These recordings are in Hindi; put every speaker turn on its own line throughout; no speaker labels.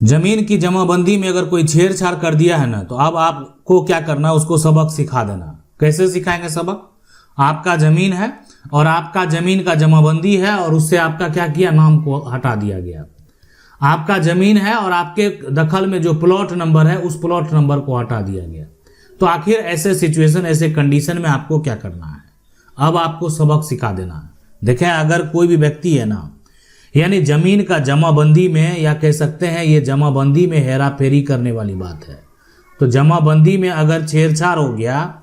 जमीन की जमाबंदी में अगर कोई छेड़छाड़ कर दिया है ना, तो अब आपको क्या करना है, उसको सबक सिखा देना। कैसे सिखाएंगे सबक? आपका जमीन है और आपका जमीन का जमाबंदी है और उससे आपका क्या किया, नाम को हटा दिया गया। आपका जमीन है और आपके दखल में जो प्लॉट नंबर है उस प्लॉट नंबर को हटा दिया गया। तो आखिर ऐसे सिचुएशन, ऐसे कंडीशन में आपको क्या करना है? अब आपको सबक सिखा देना है। देखें, अगर कोई भी व्यक्ति है ना, यानी जमीन का जमाबंदी में, या कह सकते हैं ये जमाबंदी में हेरा फेरी करने वाली बात है। तो जमाबंदी में अगर छेड़छाड़ हो गया,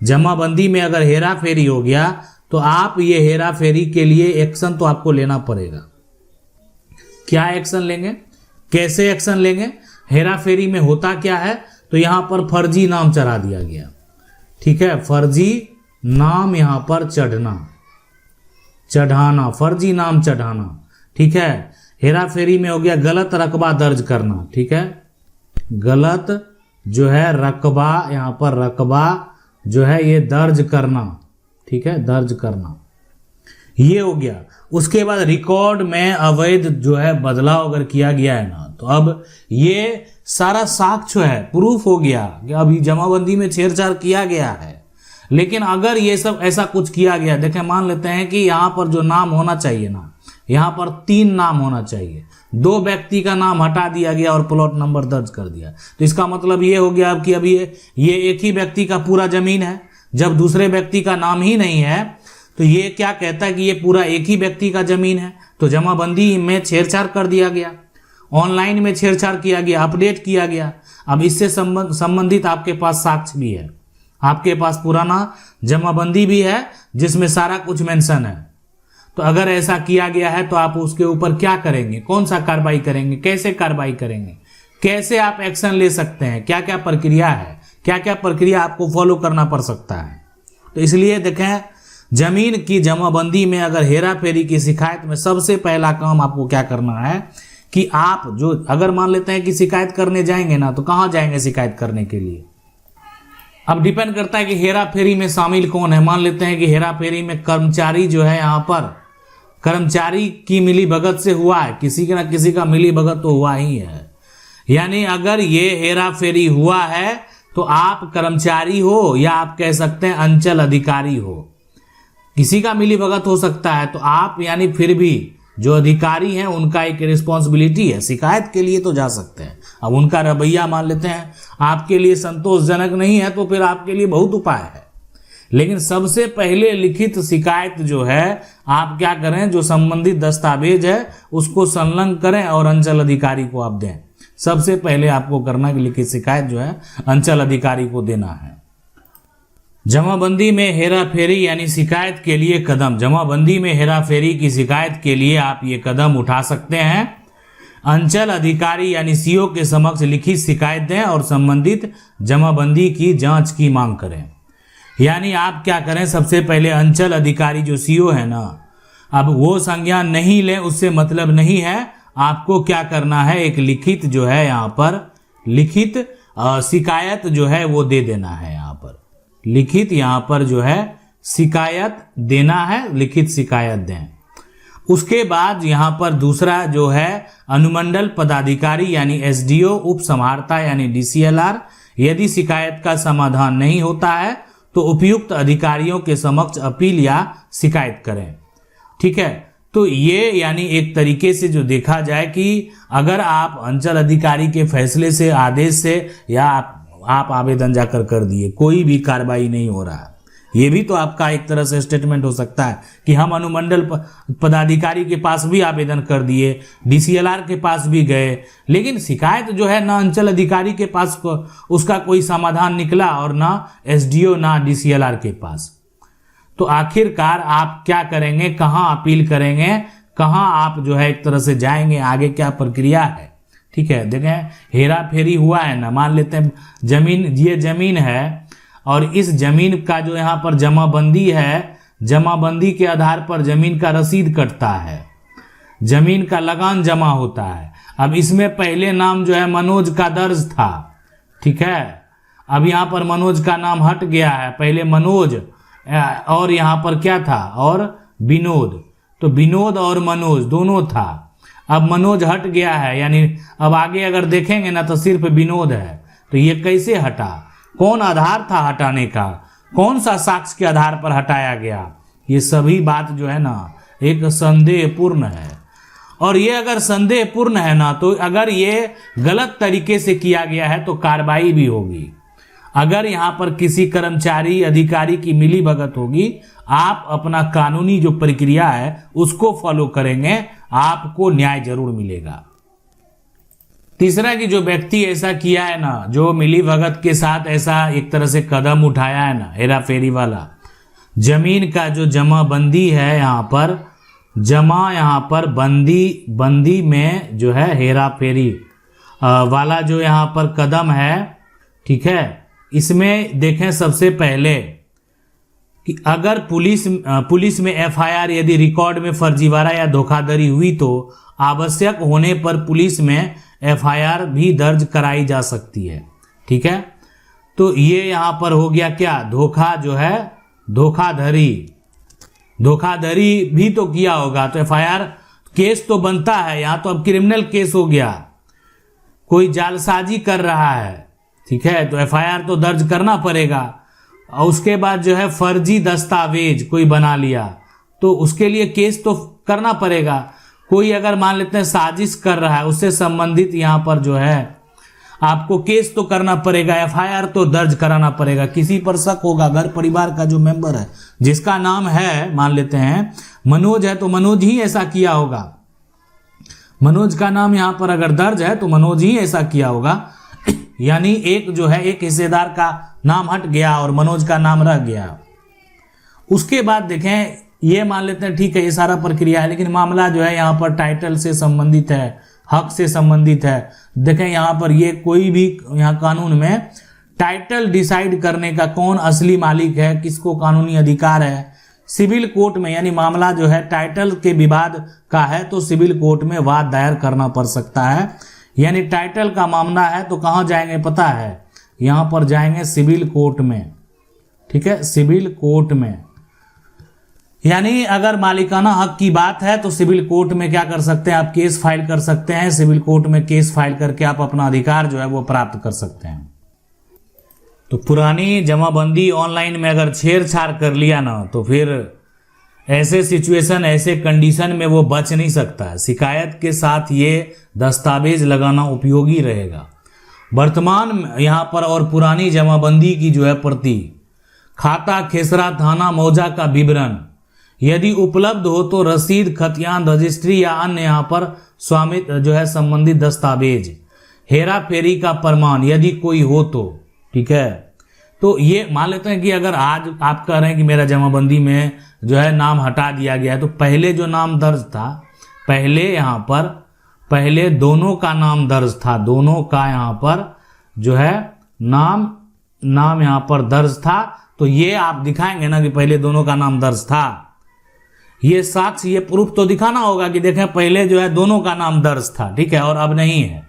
जमाबंदी में अगर हेरा फेरी हो गया, तो आप ये हेरा फेरी के लिए एक्शन तो आपको लेना पड़ेगा। क्या एक्शन लेंगे, कैसे एक्शन लेंगे? हेरा फेरी में होता क्या है, तो यहां पर फर्जी नाम चढ़ा दिया गया। ठीक है, फर्जी नाम यहां पर चढ़ाना, फर्जी नाम चढ़ाना। ठीक है, हेरा फेरी में हो गया गलत रकबा दर्ज करना। ठीक है, गलत जो है रकबा, यहां पर रकबा जो है ये दर्ज करना। ठीक है, दर्ज करना, ये हो गया। उसके बाद रिकॉर्ड में अवैध जो है बदलाव अगर किया गया है ना, तो अब ये सारा साक्ष्य है, प्रूफ हो गया कि अभी जमाबंदी में छेड़छाड़ किया गया है। लेकिन अगर ये सब ऐसा कुछ किया गया, देखें, मान लेते हैं कि यहाँ पर जो नाम होना चाहिए ना, यहाँ पर 3 नाम होना चाहिए, 2 व्यक्ति का नाम हटा दिया गया और प्लॉट नंबर दर्ज कर दिया। तो इसका मतलब ये हो गया अब कि अभी ये एक ही व्यक्ति का पूरा जमीन है। जब दूसरे व्यक्ति का नाम ही नहीं है, तो ये क्या कहता है कि ये पूरा एक ही व्यक्ति का जमीन है। तो जमाबंदी में छेड़छाड़ कर दिया गया, ऑनलाइन में छेड़छाड़ किया गया, अपडेट किया गया। अब इससे संबंधित आपके पास साक्ष्य भी है, आपके पास पुराना जमाबंदी भी है जिसमें सारा कुछ मेंशन है। तो अगर ऐसा किया गया है तो आप उसके ऊपर क्या करेंगे, कौन सा कार्रवाई करेंगे, कैसे कार्रवाई करेंगे, कैसे आप एक्शन ले सकते हैं, क्या क्या प्रक्रिया है, क्या क्या प्रक्रिया आपको फॉलो करना पड़ सकता है। तो इसलिए देखें, जमीन की जमाबंदी में अगर हेरा फेरी की शिकायत में सबसे पहला काम आपको क्या करना है कि आप जो, अगर मान लेते हैं कि शिकायत करने जाएंगे ना, तो कहाँ जाएंगे शिकायत करने के लिए? अब डिपेंड करता है कि हेरा फेरी में शामिल कौन है। मान लेते हैं कि हेरा फेरी में कर्मचारी जो है, यहाँ पर कर्मचारी की मिली भगत से हुआ है, किसी का ना किसी का मिली भगत तो हुआ ही है। यानी अगर ये हेरा फेरी हुआ है तो आप कर्मचारी हो या आप कह सकते हैं अंचल अधिकारी हो, किसी का मिली भगत हो सकता है। तो आप यानी फिर भी जो अधिकारी हैं उनका एक रिस्पॉन्सिबिलिटी है, शिकायत के लिए तो जा सकते हैं। अब उनका रवैया मान लेते हैं आपके लिए संतोषजनक नहीं है, तो फिर आपके लिए बहुत उपाय है। लेकिन सबसे पहले लिखित शिकायत जो है, आप क्या करें, जो संबंधित दस्तावेज है उसको संलग्न करें और अंचल अधिकारी को आप दें। सबसे पहले आपको करना कि लिखित शिकायत जो है अंचल अधिकारी को देना है। जमाबंदी में हेरा फेरी यानी शिकायत के लिए कदम, जमाबंदी में हेरा फेरी की शिकायत के लिए आप ये कदम उठा सकते हैं। अंचल अधिकारी यानी सीओ के समक्ष लिखित शिकायत दें और संबंधित जमाबंदी की जांच की मांग करें। यानी आप क्या करें, सबसे पहले अंचल अधिकारी जो सीओ है ना, अब वो संज्ञान नहीं ले, उससे मतलब नहीं है। आपको क्या करना है, एक लिखित जो है यहाँ पर लिखित शिकायत जो है वो दे देना है। यहाँ पर लिखित, यहाँ पर जो है शिकायत देना है, लिखित शिकायत दें। उसके बाद यहाँ पर दूसरा जो है अनुमंडल पदाधिकारी यानी एसडीओ, उप समाहर्ता यानी डीसीएलआर, यदि शिकायत का समाधान नहीं होता है तो उपयुक्त अधिकारियों के समक्ष अपील या शिकायत करें। ठीक है, तो ये यानी एक तरीके से जो देखा जाए कि अगर आप अंचल अधिकारी के फैसले से, आदेश से, या आप आवेदन जाकर कर दिए, कोई भी कार्रवाई नहीं हो रहा, ये भी तो आपका एक तरह से स्टेटमेंट हो सकता है कि हम अनुमंडल पदाधिकारी के पास भी आवेदन कर दिए, डीसीएलआर के पास भी गए, लेकिन शिकायत जो है ना अंचल अधिकारी के पास उसका कोई समाधान निकला और ना एसडीओ ना डीसीएलआर के पास। तो आखिरकार आप क्या करेंगे, कहाँ अपील करेंगे, कहाँ आप जो है एक तरह से जाएंगे, आगे क्या प्रक्रिया है। ठीक है, देखें, हेरा फेरी हुआ है ना, मान लेते हैं जमीन, ये जमीन है और इस जमीन का जो यहाँ पर जमाबंदी है, जमाबंदी के आधार पर जमीन का रसीद कटता है, जमीन का लगान जमा होता है। अब इसमें पहले नाम जो है मनोज का दर्ज था। ठीक है, अब यहाँ पर मनोज का नाम हट गया है, पहले मनोज और यहाँ पर क्या था, और विनोद। तो विनोद और मनोज दोनों था। अब मनोज हट गया है, यानी अब आगे अगर देखेंगे ना तो सिर्फ विनोद है। तो ये कैसे हटा, कौन आधार था हटाने का, कौन सा साक्ष्य के आधार पर हटाया गया, ये सभी बात जो है ना एक संदेहपूर्ण है। और ये अगर संदेहपूर्ण है ना, तो अगर ये गलत तरीके से किया गया है तो कार्रवाई भी होगी। अगर यहाँ पर किसी कर्मचारी अधिकारी की मिली भगत होगी, आप अपना कानूनी जो प्रक्रिया है उसको फॉलो करेंगे, आपको न्याय जरूर मिलेगा। तीसरा कि जो व्यक्ति ऐसा किया है ना, जो मिली भगत के साथ ऐसा एक तरह से कदम उठाया है ना, हेरा फेरी वाला, जमीन का जो जमाबंदी है यहाँ पर, यहाँ पर बंदी में जो है हेरा फेरी वाला जो यहाँ पर कदम है, ठीक है, इसमें देखें सबसे पहले कि अगर पुलिस में एफआईआर यदि रिकॉर्ड में फर्जीवाड़ा या धोखाधड़ी हुई तो आवश्यक होने पर पुलिस में एफआईआर भी दर्ज कराई जा सकती है। ठीक है, तो ये यहाँ पर हो गया क्या, धोखा जो है धोखाधड़ी भी तो किया होगा, तो एफआईआर केस तो बनता है। यहाँ तो अब क्रिमिनल केस हो गया, कोई जालसाजी कर रहा है, ठीक है, तो एफआईआर तो दर्ज करना पड़ेगा। और उसके बाद जो है फर्जी दस्तावेज कोई बना लिया तो उसके लिए केस तो करना पड़ेगा। कोई अगर मान लेते हैं साजिश कर रहा है, उससे संबंधित यहाँ पर जो है आपको केस तो करना पड़ेगा, एफआईआर तो दर्ज कराना पड़ेगा। किसी पर शक होगा, घर परिवार का जो मेंबर है जिसका नाम है, मान लेते हैं मनोज है, तो मनोज ही ऐसा किया होगा, मनोज का नाम यहाँ पर अगर दर्ज है तो मनोज ही ऐसा किया होगा। यानी एक जो है एक हिस्सेदार का नाम हट गया और मनोज का नाम रह गया। उसके बाद देखें, ये मान लेते हैं ठीक है ये सारा प्रक्रिया है, लेकिन मामला जो है यहाँ पर टाइटल से संबंधित है, हक से संबंधित है। देखें यहाँ पर ये कोई भी यहाँ कानून में टाइटल डिसाइड करने का कौन असली मालिक है, किसको कानूनी अधिकार है, सिविल कोर्ट में, यानी मामला जो है टाइटल के विवाद का है तो सिविल कोर्ट में वाद दायर करना पड़ सकता है। यानी टाइटल का मामला है तो कहाँ जाएंगे पता है, यहाँ पर जाएंगे सिविल कोर्ट में। ठीक है, सिविल कोर्ट में, यानी अगर मालिकाना हक की बात है तो सिविल कोर्ट में क्या कर सकते हैं, आप केस फाइल कर सकते हैं। सिविल कोर्ट में केस फाइल करके आप अपना अधिकार जो है वो प्राप्त कर सकते हैं। तो पुरानी जमाबंदी ऑनलाइन में अगर छेड़छाड़ कर लिया ना, तो फिर ऐसे सिचुएशन, ऐसे कंडीशन में वो बच नहीं सकता है। शिकायत के साथ ये दस्तावेज लगाना उपयोगी रहेगा। वर्तमान यहाँ पर और पुरानी जमाबंदी की जो है प्रति, खाता, खेसरा, थाना, मौजा का विवरण यदि उपलब्ध हो तो रसीद, खतियान, रजिस्ट्री या अन्य यहाँ पर स्वामित्व जो है संबंधित दस्तावेज, हेरा फेरी का प्रमाण यदि कोई हो तो, ठीक है। तो ये मान लेते हैं कि अगर आज आप कह रहे हैं कि मेरा जमाबंदी में जो है नाम हटा दिया गया है, तो पहले जो नाम दर्ज था, पहले यहाँ पर पहले दोनों का नाम दर्ज था, दोनों का यहाँ पर जो है नाम यहाँ पर दर्ज था। तो ये आप दिखाएंगे ना कि पहले दोनों का नाम दर्ज था, ये साक्ष्य, ये प्रूफ तो दिखाना होगा कि देखें पहले जो है दोनों का नाम दर्ज था, ठीक है, और अब नहीं है।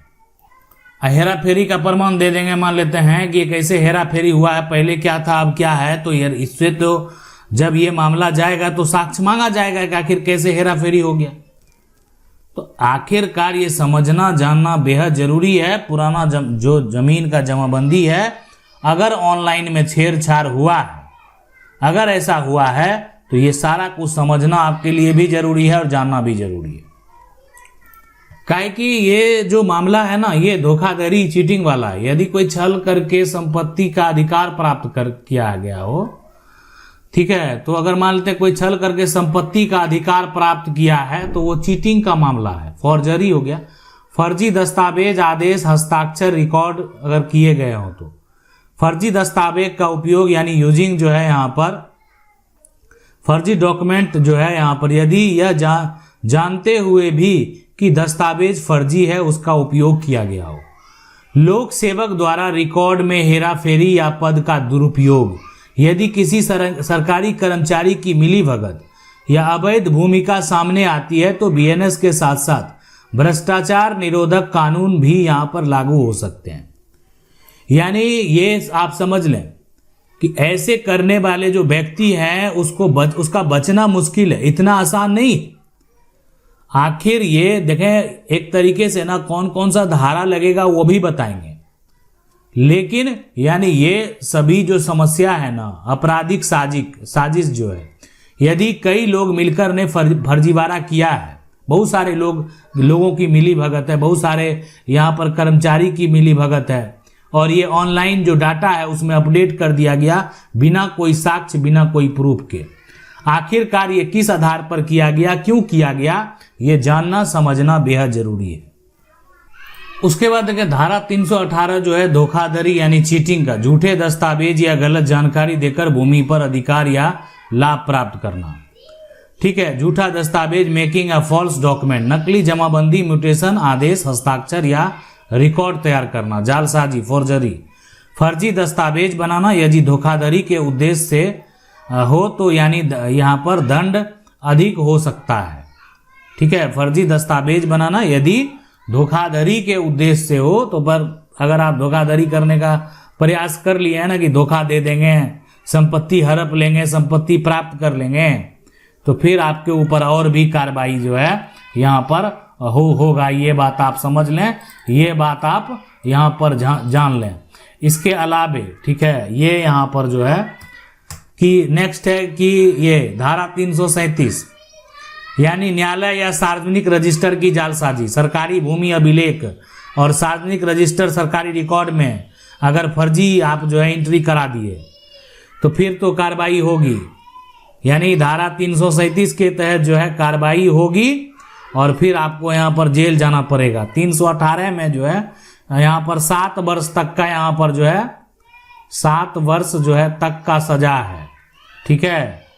हेरा फेरी का प्रमाण दे देंगे, मान लेते हैं कि कैसे हेरा फेरी हुआ है, पहले क्या था अब क्या है। तो यार इससे तो जब ये मामला जाएगा तो साक्ष्य मांगा जाएगा कि आखिर कैसे हेरा फेरी हो गया। तो आखिरकार ये समझना जानना बेहद जरूरी है। पुराना जो जमीन का जमाबंदी है, अगर ऑनलाइन में छेड़छाड़ हुआ है, अगर ऐसा हुआ है तो ये सारा कुछ समझना आपके लिए भी जरूरी है और जानना भी जरूरी है। काहे कि ये जो मामला है ना, ये धोखाधड़ी, चीटिंग वाला है। यदि कोई छल करके संपत्ति का अधिकार प्राप्त किया गया हो, ठीक है, तो अगर मान लेते कोई छल करके संपत्ति का अधिकार प्राप्त किया है तो वो चीटिंग का मामला है, फॉर्जरी हो गया। फर्जी दस्तावेज, आदेश, हस्ताक्षर, रिकॉर्ड अगर किए गए हो तो फर्जी दस्तावेज का उपयोग यानी यूजिंग जो है यहाँ पर, फर्जी डॉक्यूमेंट जो है यहाँ पर, यदि यह जानते हुए भी कि दस्तावेज फर्जी है उसका उपयोग किया गया हो। लोक सेवक द्वारा रिकॉर्ड में हेरा फेरी या पद का दुरुपयोग, यदि किसी सरकारी कर्मचारी की मिलीभगत या अवैध भूमिका सामने आती है तो बीएनएस के साथ साथ भ्रष्टाचार निरोधक कानून भी यहाँ पर लागू हो सकते हैं। यानी ये आप समझ लें कि ऐसे करने वाले जो व्यक्ति हैं उसका बचना मुश्किल है, इतना आसान नहीं। आखिर ये देखें, एक तरीके से ना कौन कौन सा धारा लगेगा वो भी बताएंगे, लेकिन यानी ये सभी जो समस्या है ना, आपराधिक साजिश जो है, यदि कई लोग मिलकर ने फर्जीवाड़ा किया है, बहुत सारे लोगों की मिली भगत है, बहुत सारे यहाँ पर कर्मचारी की मिली भगत है, और ये ऑनलाइन जो डाटा है उसमें अपडेट कर दिया गया बिना कोई साक्ष्य, बिना कोई प्रूफ के। आखिरकार ये किस आधार पर किया गया, क्यों किया गया, ये जानना समझना बेहद जरूरी है। उसके बाद देखिए धारा 318 जो है धोखाधड़ी यानी चीटिंग का, झूठे दस्तावेज या गलत जानकारी देकर भूमि पर अधिकार या लाभ प्राप्त करना। ठीक है, झूठा दस्तावेज मेकिंग अ फॉल्स डॉक्यूमेंट, नकली जमाबंदी, म्यूटेशन, आदेश, हस्ताक्षर या रिकॉर्ड तैयार करना, जालसाजी, फोर्जरी, फर्जी दस्तावेज बनाना, यदि धोखाधड़ी के उद्देश्य से हो तो यानी यहाँ पर दंड अधिक हो सकता है। ठीक है, फर्जी दस्तावेज बनाना यदि धोखाधड़ी के उद्देश्य से हो तो, पर अगर आप धोखाधड़ी करने का प्रयास कर लिए है ना कि धोखा दे देंगे, संपत्ति हड़प लेंगे, संपत्ति प्राप्त कर लेंगे, तो फिर आपके ऊपर और भी कार्रवाई जो है यहाँ पर होगा। ये बात आप समझ लें, ये बात आप यहाँ पर जान लें। इसके अलावे ठीक है, ये यहाँ पर जो है कि नेक्स्ट है कि ये धारा 337 यानी न्यायालय या सार्वजनिक रजिस्टर की जालसाजी, सरकारी भूमि अभिलेख और सार्वजनिक रजिस्टर सरकारी रिकॉर्ड में अगर फर्जी आप जो है एंट्री करा दिए तो फिर तो कार्रवाई होगी, यानी धारा 337 के तहत जो है कार्रवाई होगी और फिर आपको यहाँ पर जेल जाना पड़ेगा। 318 में जो है यहाँ पर 7 वर्ष तक का यहाँ पर जो है 7 वर्ष जो है तक का सजा है। ठीक है,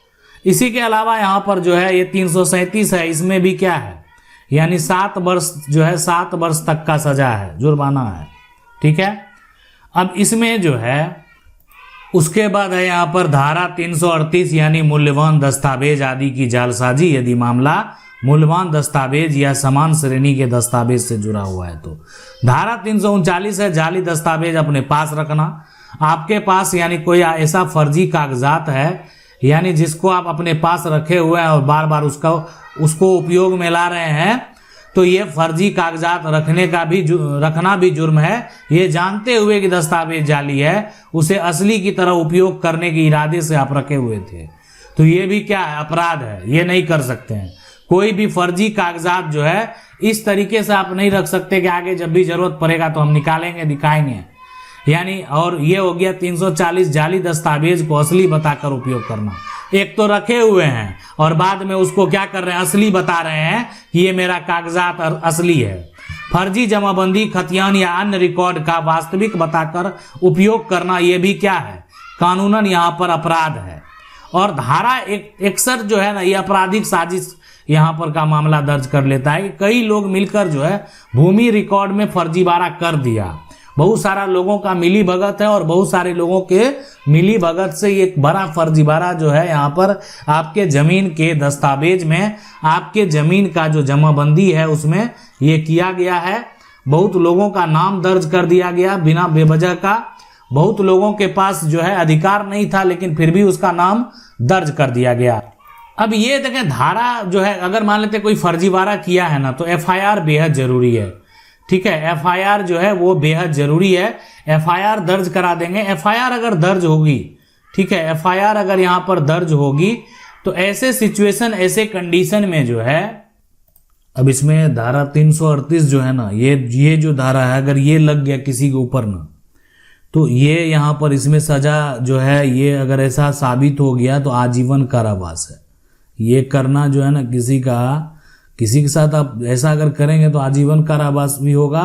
इसी के अलावा यहाँ पर जो है ये 337 है, इसमें भी क्या है यानी 7 वर्ष जो है 7 वर्ष तक का सजा है, जुर्माना है। ठीक है, अब इसमें जो है उसके बाद है यहाँ पर धारा 338 यानी मूल्यवान दस्तावेज आदि की जालसाजी, यदि मामला मूल्यवान दस्तावेज या समान श्रेणी के दस्तावेज से जुड़ा हुआ है तो। धारा 339 है जाली दस्तावेज अपने पास रखना, आपके पास यानी कोई ऐसा फर्जी कागजात है यानी जिसको आप अपने पास रखे हुए हैं और बार बार उसको उपयोग में ला रहे हैं, तो ये फर्जी कागजात रखना भी जुर्म है। ये जानते हुए कि दस्तावेज जाली है, उसे असली की तरह उपयोग करने के इरादे से आप रखे हुए थे, तो ये भी क्या है, अपराध है, ये नहीं कर सकते हैं। कोई भी फर्जी कागजात जो है इस तरीके से आप नहीं रख सकते कि आगे जब भी जरूरत पड़ेगा तो हम निकालेंगे, दिखाएंगे, यानी। और ये हो गया 340 जाली दस्तावेज को असली बताकर उपयोग करना। एक तो रखे हुए हैं और बाद में उसको क्या कर रहे हैं, असली बता रहे हैं कि ये मेरा कागजात असली है। फर्जी जमाबंदी, खतियान या अन्य रिकॉर्ड का वास्तविक बताकर उपयोग करना, ये भी क्या है, कानूनन यहाँ पर अपराध है। और धारा 61 जो है ना, ये आपराधिक साजिश यहाँ पर का मामला दर्ज कर लेता है कि कई लोग मिलकर जो है भूमि रिकॉर्ड में फर्जीवाड़ा कर दिया। बहुत सारा लोगों का मिली भगत है और बहुत सारे लोगों के मिली भगत से एक बड़ा फर्जीवाड़ा जो है यहाँ पर आपके जमीन के दस्तावेज में, आपके जमीन का जो जमाबंदी है उसमें ये किया गया है। बहुत लोगों का नाम दर्ज कर दिया गया बिना बेवजह का। बहुत लोगों के पास जो है अधिकार नहीं था लेकिन फिर भी उसका नाम दर्ज कर दिया गया। अब ये देखें, धारा जो है अगर मान लेते कोई फर्जीवाड़ा किया है ना तो एफआईआर बेहद जरूरी है। ठीक है, एफआईआर जो है वो बेहद जरूरी है। एफआईआर दर्ज करा देंगे। एफआईआर अगर दर्ज होगी, ठीक है, एफआईआर अगर यहाँ पर दर्ज होगी तो ऐसे सिचुएशन, ऐसे कंडीशन में जो है, अब इसमें धारा 338 जो है ना, ये जो धारा है अगर ये लग गया किसी के ऊपर ना, तो ये यहाँ पर इसमें सजा जो है, ये अगर ऐसा साबित हो गया तो आजीवन कारावास है। ये करना जो है ना, किसी के साथ आप ऐसा अगर करेंगे तो आजीवन कारावास भी होगा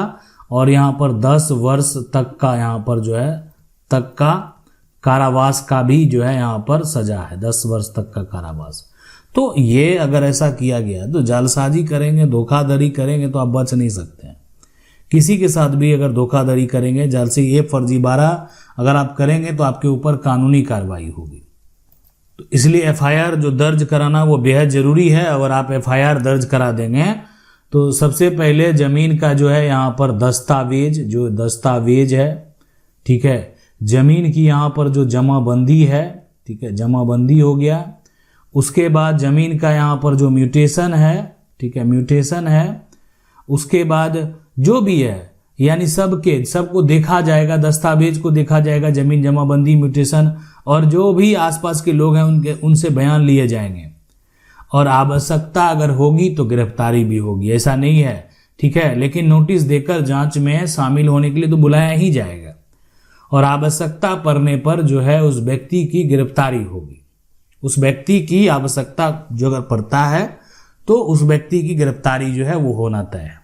और यहाँ पर 10 वर्ष तक का यहाँ पर जो है तक का कारावास का भी जो है यहाँ पर सजा है, 10 वर्ष तक का कारावास। तो ये अगर ऐसा किया गया तो जालसाजी करेंगे, धोखाधड़ी करेंगे तो आप बच नहीं सकते हैं। किसी के साथ भी अगर धोखाधड़ी करेंगे, जालसी, ये फर्जीवाड़ा अगर आप करेंगे तो आपके ऊपर कानूनी कार्रवाई होगी। तो इसलिए एफआईआर जो दर्ज कराना वो बेहद ज़रूरी है। अगर आप एफआईआर दर्ज करा देंगे तो सबसे पहले ज़मीन का जो है यहाँ पर दस्तावेज है, ठीक है, ज़मीन की यहाँ पर जो जमाबंदी है, ठीक है, जमाबंदी हो गया। उसके बाद ज़मीन का यहाँ पर जो म्यूटेशन है, ठीक है, म्यूटेशन है। उसके बाद जो भी है यानी सबको देखा जाएगा, दस्तावेज को देखा जाएगा, जमीन जमाबंदी, म्यूटेशन, और जो भी आसपास के लोग हैं उनसे बयान लिए जाएंगे, और आवश्यकता अगर होगी तो गिरफ्तारी भी होगी, ऐसा नहीं है, ठीक है। लेकिन नोटिस देकर जांच में शामिल होने के लिए तो बुलाया ही जाएगा, और आवश्यकता पड़ने पर जो है उस व्यक्ति की गिरफ्तारी होगी। उस व्यक्ति की आवश्यकता जो अगर पड़ता है तो उस व्यक्ति की गिरफ्तारी जो है वो होना तय है।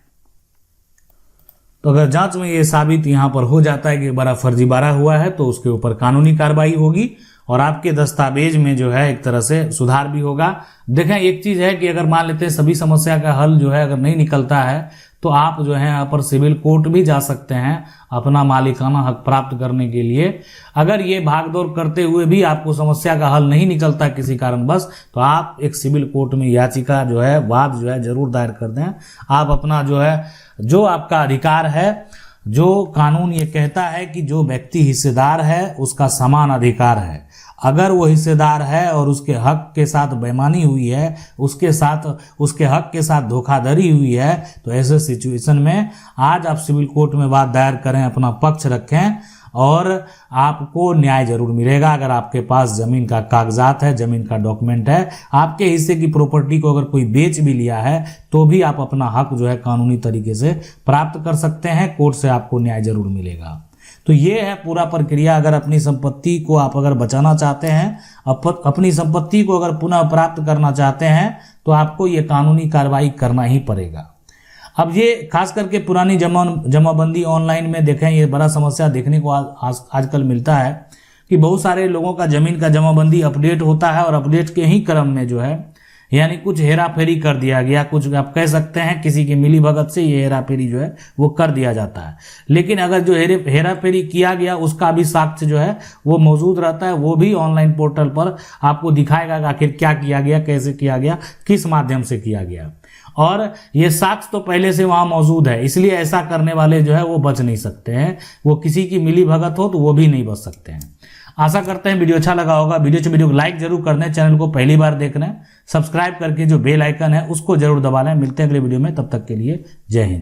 तो अगर जांच में ये साबित यहां पर हो जाता है कि बड़ा फर्जीवाड़ा हुआ है तो उसके ऊपर कानूनी कार्रवाई होगी, और आपके दस्तावेज में जो है एक तरह से सुधार भी होगा। देखें, एक चीज है कि अगर मान लेते हैं सभी समस्या का हल जो है अगर नहीं निकलता है तो आप जो है यहाँ पर सिविल कोर्ट भी जा सकते हैं अपना मालिकाना हक प्राप्त करने के लिए। अगर ये भागदौड़ करते हुए भी आपको समस्या का हल नहीं निकलता किसी कारणवश, तो आप एक सिविल कोर्ट में याचिका जो है वाद जो है जरूर दायर कर दें। आप अपना जो है जो आपका अधिकार है, जो कानून ये कहता है कि जो व्यक्ति हिस्सेदार है उसका समान अधिकार है। अगर वो हिस्सेदार है और उसके हक के साथ बेईमानी हुई है, उसके हक के साथ धोखाधड़ी हुई है, तो ऐसे सिचुएशन में आज आप सिविल कोर्ट में बात दायर करें, अपना पक्ष रखें, और आपको न्याय जरूर मिलेगा। अगर आपके पास जमीन का कागजात है, जमीन का डॉक्यूमेंट है, आपके हिस्से की प्रॉपर्टी को अगर कोई बेच भी लिया है तो भी आप अपना हक जो है कानूनी तरीके से प्राप्त कर सकते हैं। कोर्ट से आपको न्याय जरूर मिलेगा। तो ये है पूरा प्रक्रिया। अगर अपनी संपत्ति को आप अगर बचाना चाहते हैं, अपनी संपत्ति को अगर पुनः प्राप्त करना चाहते हैं, तो आपको ये कानूनी कार्रवाई करना ही पड़ेगा। अब ये खास करके पुरानी जमाबंदी ऑनलाइन में देखें, ये बड़ा समस्या देखने को आजकल मिलता है कि बहुत सारे लोगों का जमीन का जमाबंदी अपडेट होता है, और अपडेट के ही क्रम में जो है यानी कुछ हेरा फेरी कर दिया गया, कुछ आप कह सकते हैं किसी की मिली भगत से ये हेरा फेरी जो है वो कर दिया जाता है। लेकिन अगर जो हेरा फेरी किया गया उसका भी साक्ष्य जो है वो मौजूद रहता है, वो भी ऑनलाइन पोर्टल पर आपको दिखाएगा कि आखिर क्या किया गया, कैसे किया गया, किस माध्यम से किया गया, और ये साक्ष्य तो पहले से वहां मौजूद है। इसलिए ऐसा करने वाले जो है वो बच नहीं सकते हैं। वो किसी की मिली भगत हो तो वो भी नहीं बच सकते हैं। आशा करते हैं वीडियो अच्छा लगा होगा। वीडियो को लाइक जरूर कर दें, चैनल को पहली बार देख रहे हैं सब्सक्राइब करके जो बेल आइकन है उसको जरूर दबा लें। मिलते हैं अगले वीडियो में, तब तक के लिए जय हिंद।